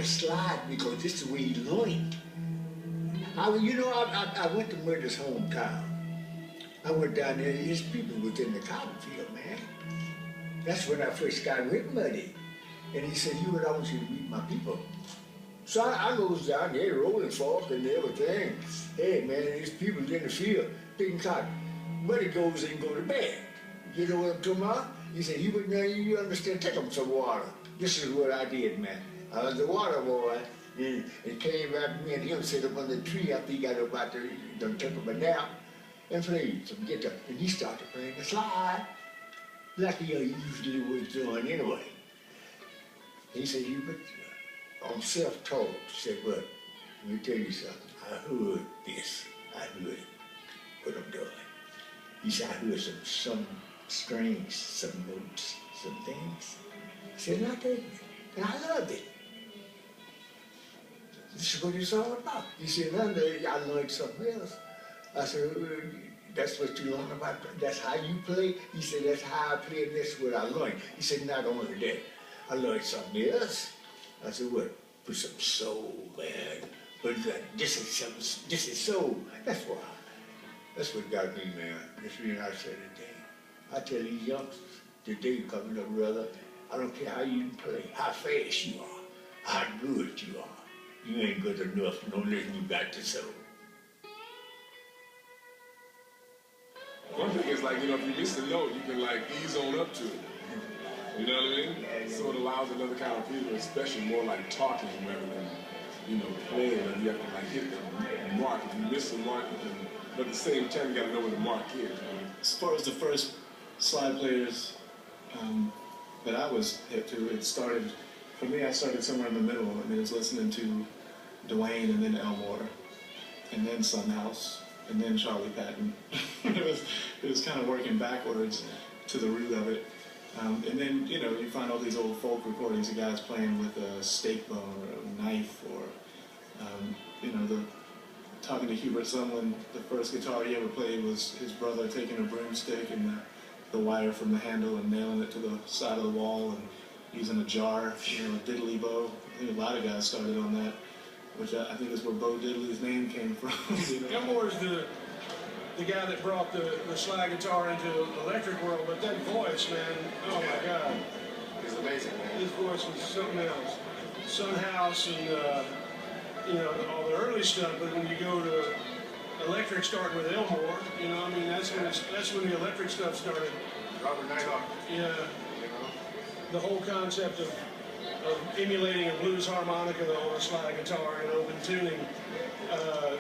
slide because this is the way he learned. I went to Murder's hometown. I went down there, his people was in the cotton field, man. That's when I first got with Muddy. And he said, I want you to meet my people. So I goes down there, rolling fork and everything. Hey, man, these people in the field picking cotton. Muddy goes and go to bed. You know what I'm talking about? He said, you understand, take him some water. This is what I did, man. I was the water boy. And came back, me and him sit up on the tree after he got up out there, took him a nap, and played some guitar. And he started playing the slide, like he usually was doing anyway. He said, I'm self-taught. He said, but let me tell you something. I heard this. I heard what I'm doing. He said, I heard some strings, some notes, some things. He said, and I take it. And I loved it. This is what it's all about. He said, I learned something else. I said, that's what you learn about, that's how you play? He said, that's how I play, and that's what I learned. He said, not only that, I learned something else. I said, what? Put some soul, man. But this is soul. That's why. That's what got me, man. That's the reason I said today. I tell these youngsters, today coming up, brother, I don't care how you play, how fast you are, how good you are. You ain't good enough, no less than you got the soul. One thing is like, if you miss the note, you can like ease on up to it. You know what I mean? So it allows another kind of feeling, especially more like talking rather than, playing. And you have to like hit the mark. If you miss the mark, but at the same time, you got to know where the mark is. As far as the first slide players that I was hip to, it started, for me, I started somewhere in the middle. I mean, I was listening to Dwayne and then Elmore, and then Sunhouse, and then Charlie Patton. it was kind of working backwards to the root of it. And then, you find all these old folk recordings of guys playing with a steak bone or a knife or, talking to Hubert Sumlin, the first guitar he ever played was his brother taking a broomstick and the wire from the handle and nailing it to the side of the wall and using a jar, a diddly bow. I think a lot of guys started on that, which I think is where Bo Diddley's name came from. Elmore's the guy that brought the slide guitar into the electric world, but that voice, man, oh my God. It's amazing, man. His voice was something else. Sunhouse and, all the early stuff, but when you go to electric starting with Elmore, that's when the electric stuff started. Robert Nighthawk. Yeah. The whole concept of emulating a blues harmonica on a slide guitar and open tuning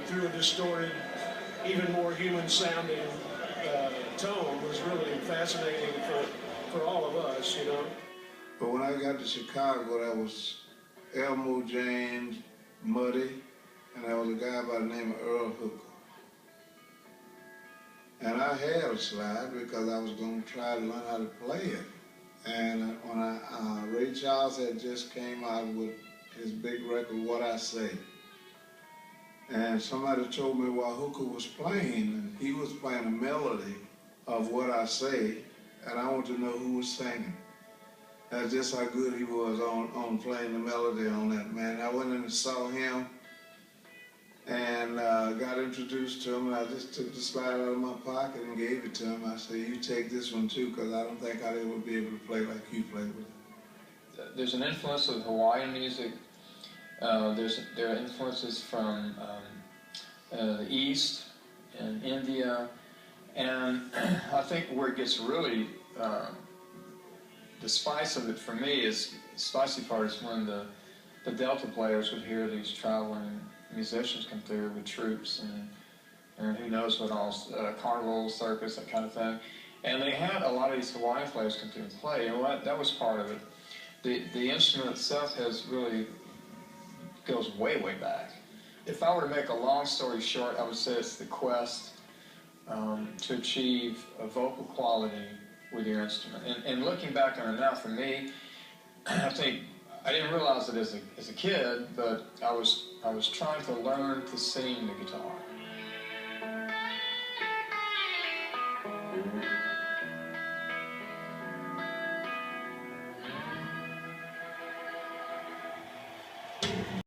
through a distorted, even more human sounding tone was really fascinating for all of us, But when I got to Chicago, that was Elmo James, Muddy, and there was a guy by the name of Earl Hooker. And I had a slide because I was going to try to learn how to play it. And when Ray Charles had just came out with his big record, What I Say. And somebody told me while Hooker was playing, and he was playing a melody of What I Say, and I wanted to know who was singing. That's just how good he was on playing the melody on that, man. I went in and saw him and got introduced to him, and I just took the slide out of my pocket and gave it to him. I said, you take this one too, because I don't think I'd ever be able to play like you played with it. There's an influence of Hawaiian music. There are influences from the East and India, and I think where it gets really the spice of it for me is the spicy part is when the Delta players would hear these traveling musicians come through with troops and who knows what all, carnival, circus, that kind of thing. And they had a lot of these Hawaiian players come through and play, and that was part of it. The instrument itself goes way, way back. If I were to make a long story short, I would say it's the quest to achieve a vocal quality with your instrument. And looking back on it now, for me, I think I didn't realize it as a kid, but I was trying to learn to sing the guitar.